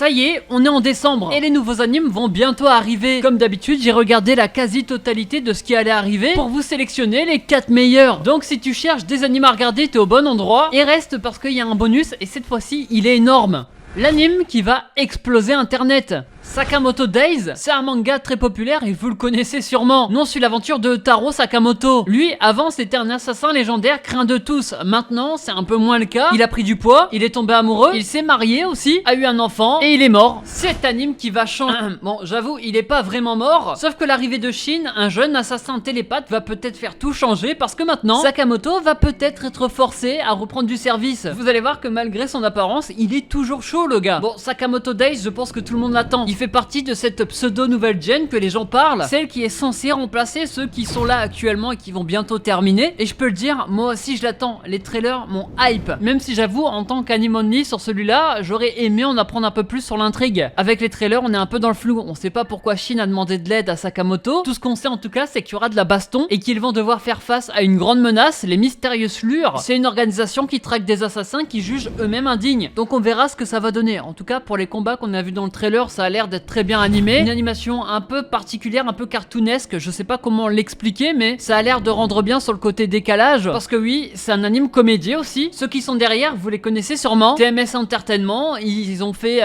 Ça y est, on est en décembre et les nouveaux animes vont bientôt arriver. Comme d'habitude, j'ai regardé la quasi-totalité de ce qui allait arriver pour vous sélectionner les 4 meilleurs. Donc si tu cherches des animes à regarder, t'es au bon endroit. Et reste parce qu'il y a un bonus et cette fois-ci, il est énorme. L'anime qui va exploser internet. Sakamoto Days, c'est un manga très populaire et vous le connaissez sûrement. Non, suit l'aventure de Taro Sakamoto. Lui, avant, c'était un assassin légendaire craint de tous. Maintenant, c'est un peu moins le cas. Il a pris du poids, il est tombé amoureux, il s'est marié aussi, a eu un enfant et il est mort. Cet anime qui va changer. Bon, j'avoue, il est pas vraiment mort. Sauf que l'arrivée de Shin, un jeune assassin télépathe, va peut-être faire tout changer parce que maintenant, Sakamoto va peut-être être forcé à reprendre du service. Vous allez voir que malgré son apparence, il est toujours chaud le gars. Bon, Sakamoto Days, je pense que tout le monde l'attend. Il fait partie de cette pseudo nouvelle gen que les gens parlent, celle qui est censée remplacer ceux qui sont là actuellement et qui vont bientôt terminer. Et je peux le dire, moi aussi je l'attends. Les trailers m'ont hype. Même si j'avoue, en tant qu'anime only sur celui-là, j'aurais aimé en apprendre un peu plus sur l'intrigue. Avec les trailers, on est un peu dans le flou. On sait pas pourquoi Shin a demandé de l'aide à Sakamoto. Tout ce qu'on sait en tout cas, c'est qu'il y aura de la baston et qu'ils vont devoir faire face à une grande menace, les mystérieuses lures. C'est une organisation qui traque des assassins qui jugent eux-mêmes indignes. Donc on verra ce que ça va donner. En tout cas, pour les combats qu'on a vu dans le trailer, ça a l'air d'être très bien animé. Une animation un peu particulière, un peu cartoonesque. Je sais pas comment l'expliquer, mais ça a l'air de rendre bien sur le côté décalage. Parce que oui, c'est un anime comédie aussi. Ceux qui sont derrière, vous les connaissez sûrement. TMS Entertainment, ils ont fait...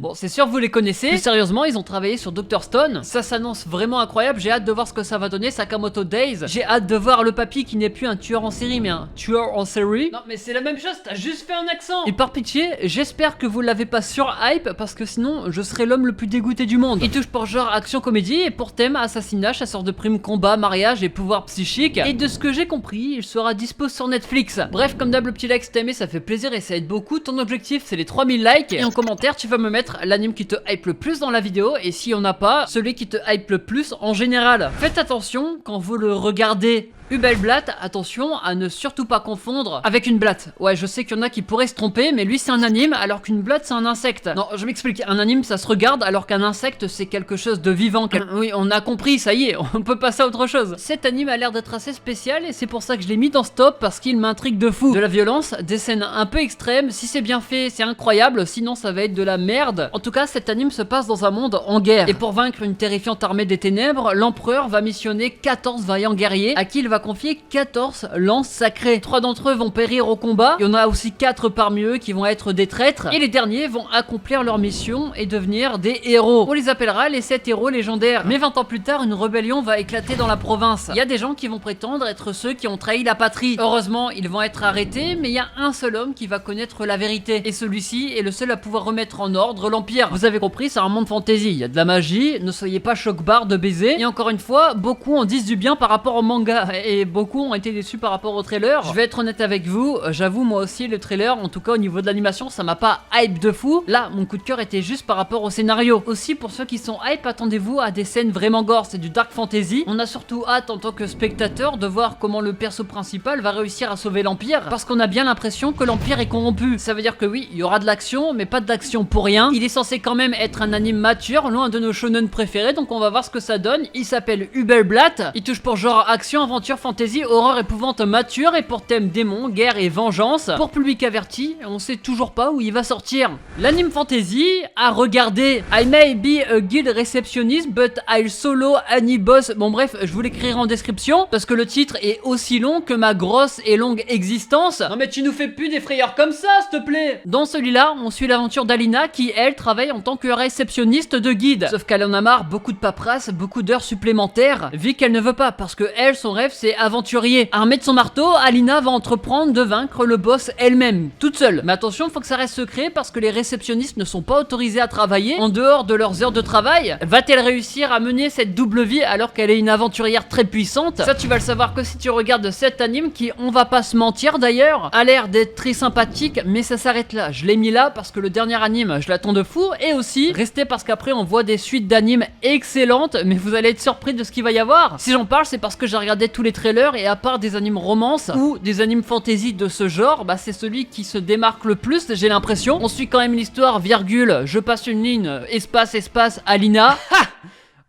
Bon, c'est sûr, vous les connaissez. Plus sérieusement, ils ont travaillé sur Dr. Stone. Ça s'annonce vraiment incroyable. J'ai hâte de voir ce que ça va donner. Sakamoto Days. J'ai hâte de voir le papy qui n'est plus un tueur en série, mais un tueur en série. Non, mais c'est la même chose. T'as juste fait un accent. Et par pitié, j'espère que vous l'avez pas sur hype, parce que sinon, je serai l'homme le plus dégoûté du monde. Il touche pour genre action comédie et pour thème assassinat, chasseur de primes, combat, mariage et pouvoir psychique. Et de ce que j'ai compris, il sera dispo sur Netflix. Bref, comme d'hab, le petit like si t'as aimé, ça fait plaisir et ça aide beaucoup. Ton objectif, c'est les 3000 likes. Et en commentaire, tu vas me mettre l'anime qui te hype le plus dans la vidéo. Et si on n'a pas, celui qui te hype le plus en général. Faites attention quand vous le regardez. Hubelblatt, attention à ne surtout pas confondre avec une blatte. Ouais, je sais qu'il y en a qui pourraient se tromper, mais lui c'est un anime alors qu'une blatte c'est un insecte. Non, je m'explique, un anime ça se regarde alors qu'un insecte c'est quelque chose de vivant. Oui, on a compris, ça y est, on peut passer à autre chose. Cet anime a l'air d'être assez spécial et c'est pour ça que je l'ai mis dans ce top parce qu'il m'intrigue de fou. De la violence, des scènes un peu extrêmes, si c'est bien fait, c'est incroyable, sinon ça va être de la merde. En tout cas, cet anime se passe dans un monde en guerre. Et pour vaincre une terrifiante armée des ténèbres, l'empereur va missionner 14 vaillants guerriers à qui il va confier 14 lances sacrées. 3 d'entre eux vont périr au combat, il y en a aussi 4 parmi eux qui vont être des traîtres, et les derniers vont accomplir leur mission et devenir des héros. On les appellera les 7 héros légendaires. Mais 20 ans plus tard, une rébellion va éclater dans la province. Il y a des gens qui vont prétendre être ceux qui ont trahi la patrie. Heureusement, ils vont être arrêtés, mais il y a un seul homme qui va connaître la vérité. Et celui-ci est le seul à pouvoir remettre en ordre l'Empire. Vous avez compris, c'est un monde fantasy. Il y a de la magie, ne soyez pas choc-barre de baiser. Et encore une fois, beaucoup en disent du bien par rapport au manga. Et beaucoup ont été déçus par rapport au trailer. Je vais être honnête avec vous, j'avoue moi aussi le trailer, en tout cas au niveau de l'animation, ça m'a pas hype de fou. Là, mon coup de cœur était juste par rapport au scénario. Aussi, pour ceux qui sont hype, attendez-vous à des scènes vraiment gore, c'est du dark fantasy. On a surtout hâte en tant que spectateur de voir comment le perso principal va réussir à sauver l'Empire, parce qu'on a bien l'impression que l'Empire est corrompu. Ça veut dire que oui, il y aura de l'action, mais pas de l'action pour rien. Il est censé quand même être un anime mature, loin de nos shonen préférés, donc on va voir ce que ça donne. Il s'appelle Hubelblatt, il touche pour genre action, aventure, fantasy, horreur, épouvante, mature, et pour thème démon, guerre et vengeance. Pour public averti, on sait toujours pas où il va sortir. L'anime fantasy à regarder. I may be a guild receptionist, but I'll solo any boss. Bon bref, je vous l'écrirai en description, parce que le titre est aussi long que ma grosse et longue existence. Non mais tu nous fais plus des frayeurs comme ça, s'il te plaît. Dans celui-là, on suit l'aventure d'Alina, qui elle travaille en tant que réceptionniste de guide. Sauf qu'elle en a marre, beaucoup de paperasse, beaucoup d'heures supplémentaires, vu qu'elle ne veut pas, parce que elle, son rêve c'est aventurier. Armée de son marteau, Alina va entreprendre de vaincre le boss elle-même, toute seule. Mais attention, faut que ça reste secret parce que les réceptionnistes ne sont pas autorisés à travailler en dehors de leurs heures de travail. Va-t-elle réussir à mener cette double vie alors qu'elle est une aventurière très puissante? Ça, tu vas le savoir que si tu regardes cet anime qui, on va pas se mentir d'ailleurs, a l'air d'être très sympathique, mais ça s'arrête là. Je l'ai mis là parce que le dernier anime, je l'attends de fou, et aussi, restez parce qu'après on voit des suites d'animes excellentes, mais vous allez être surpris de ce qu'il va y avoir. Si j'en parle, c'est parce que j'ai regardé tous les trailers et à part des animes romance ou des animes fantasy de ce genre, bah c'est celui qui se démarque le plus, j'ai l'impression. On suit quand même l'histoire, virgule, je passe une ligne, espace, espace, Alina. Ha!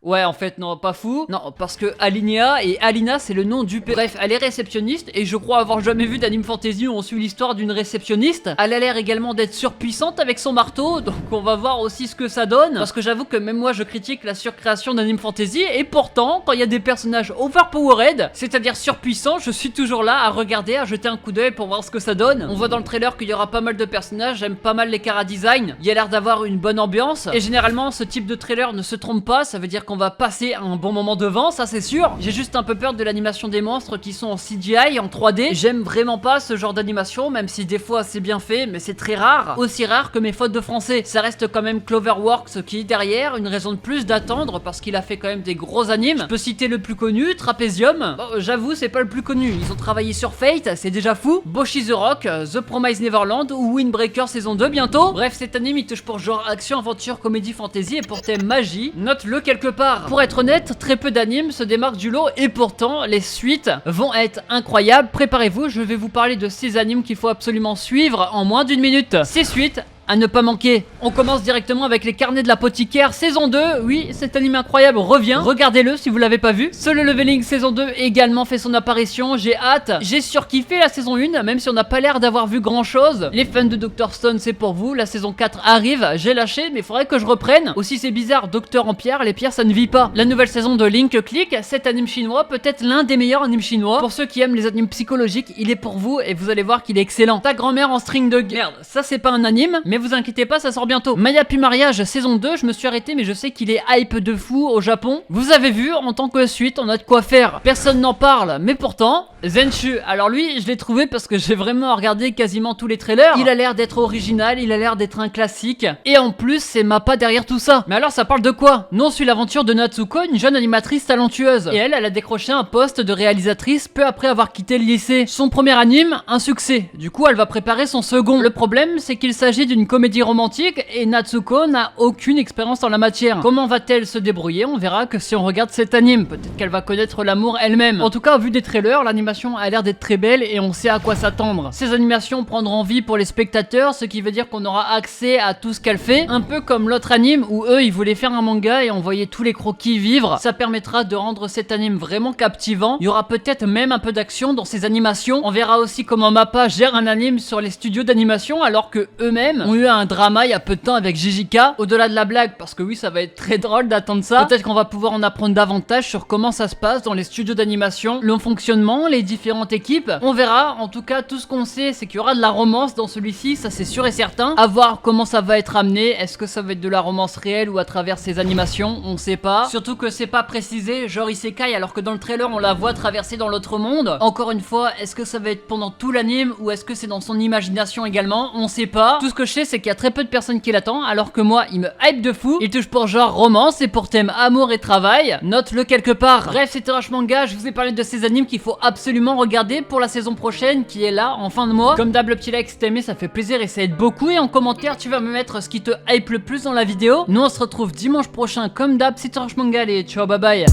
Ouais, en fait, non, pas fou. Non, parce que Alinea et Alina, c'est le nom du père. Bref, elle est réceptionniste et je crois avoir jamais vu d'anime fantasy où on suit l'histoire d'une réceptionniste. Elle a l'air également d'être surpuissante avec son marteau, donc on va voir aussi ce que ça donne. Parce que j'avoue que même moi, je critique la surcréation d'anime fantasy et pourtant, quand il y a des personnages overpowered, c'est-à-dire surpuissants, je suis toujours là à regarder, à jeter un coup d'œil pour voir ce que ça donne. On voit dans le trailer qu'il y aura pas mal de personnages, j'aime pas mal les chara design. Il y a l'air d'avoir une bonne ambiance et généralement, ce type de trailer ne se trompe pas, ça veut dire qu'on va passer un bon moment devant, ça c'est sûr. J'ai juste un peu peur de l'animation des monstres qui sont en CGI, en 3D. J'aime vraiment pas ce genre d'animation, même si des fois c'est bien fait, mais c'est très rare. Aussi rare que mes fautes de français. Ça reste quand même Cloverworks qui est derrière, une raison de plus d'attendre parce qu'il a fait quand même des gros animes. Je peux citer le plus connu, Trapézium. Bon, j'avoue, c'est pas le plus connu. Ils ont travaillé sur Fate, c'est déjà fou. Boshi the Rock, The Promised Neverland ou Windbreaker saison 2 bientôt. Bref, cet anime il touche pour genre action, aventure, comédie, fantasy et pour thème magie. Note-le quelque part. Pour être honnête, très peu d'animes se démarquent du lot et pourtant les suites vont être incroyables. Préparez-vous, je vais vous parler de 6 animes qu'il faut absolument suivre en moins d'une minute. 6 suites à ne pas manquer. On commence directement avec les carnets de l'apothicaire saison 2. Oui, cet anime incroyable revient. Regardez-le si vous l'avez pas vu. Solo Leveling saison 2 également fait son apparition. J'ai hâte. J'ai surkiffé la saison 1, même si on n'a pas l'air d'avoir vu grand chose. Les fans de Dr. Stone, c'est pour vous. La saison 4 arrive. J'ai lâché, mais il faudrait que je reprenne. Aussi, c'est bizarre, Docteur en pierre, les pierres ça ne vit pas. La nouvelle saison de Link Click, cet anime chinois, peut-être l'un des meilleurs animes chinois. Pour ceux qui aiment les animes psychologiques, il est pour vous et vous allez voir qu'il est excellent. Ta grand-mère en string de merde, ça c'est pas un anime, mais vous inquiétez pas, ça sort bientôt. Maya puis mariage saison 2, je me suis arrêté mais je sais qu'il est hype de fou au Japon. Vous avez vu, en tant que suite, on a de quoi faire. Personne n'en parle, mais pourtant, Zenshu, alors lui, je l'ai trouvé parce que j'ai vraiment regardé quasiment tous les trailers. Il a l'air d'être original, il a l'air d'être un classique. Et en plus, c'est Mappa derrière tout ça. Mais alors, ça parle de quoi? Non, on suit l'aventure de Natsuko, une jeune animatrice talentueuse. Et elle a décroché un poste de réalisatrice peu après avoir quitté le lycée. Son premier anime, un succès. Du coup, elle va préparer son second. Le problème, c'est qu'il s'agit d'une comédie romantique et Natsuko n'a aucune expérience en la matière. Comment va-t-elle se débrouiller? On verra que si on regarde cet anime. Peut-être qu'elle va connaître l'amour elle-même. En tout cas, au vu des trailers, l'animation a l'air d'être très belle et on sait à quoi s'attendre. Ces animations prendront vie pour les spectateurs, ce qui veut dire qu'on aura accès à tout ce qu'elle fait. Un peu comme l'autre anime où eux, ils voulaient faire un manga et on voyait tous les croquis vivre. Ça permettra de rendre cet anime vraiment captivant. Il y aura peut-être même un peu d'action dans ces animations. On verra aussi comment Mappa gère un anime sur les studios d'animation alors que eux-mêmes ont eu un drama il y a peu de temps avec JJK. Au-delà de la blague, parce que oui, ça va être très drôle d'attendre ça. Peut-être qu'on va pouvoir en apprendre davantage sur comment ça se passe dans les studios d'animation, le fonctionnement, les différentes équipes. On verra. En tout cas, tout ce qu'on sait, c'est qu'il y aura de la romance dans celui-ci, ça c'est sûr et certain. À voir comment ça va être amené. Est-ce que ça va être de la romance réelle ou à travers ces animations? On sait pas. Surtout que c'est pas précisé, genre isekai, alors que dans le trailer, on la voit traverser dans l'autre monde. Encore une fois, est-ce que ça va être pendant tout l'anime ou est-ce que c'est dans son imagination également? On sait pas. Tout ce que je sais, c'est qu'il y a très peu de personnes qui l'attendent, alors que moi, il me hype de fou. Il touche pour genre romance et pour thème amour et travail. Note-le quelque part. Bref, c'était Rush Manga. Je vous ai parlé de ces animes qu'il faut absolument regarder pour la saison prochaine qui est là en fin de mois. Comme d'hab, le petit like si t'as aimé, ça fait plaisir et ça aide beaucoup. Et en commentaire, tu vas me mettre ce qui te hype le plus dans la vidéo. Nous, on se retrouve dimanche prochain comme d'hab. C'était Rush Manga. Allez, ciao, bye bye.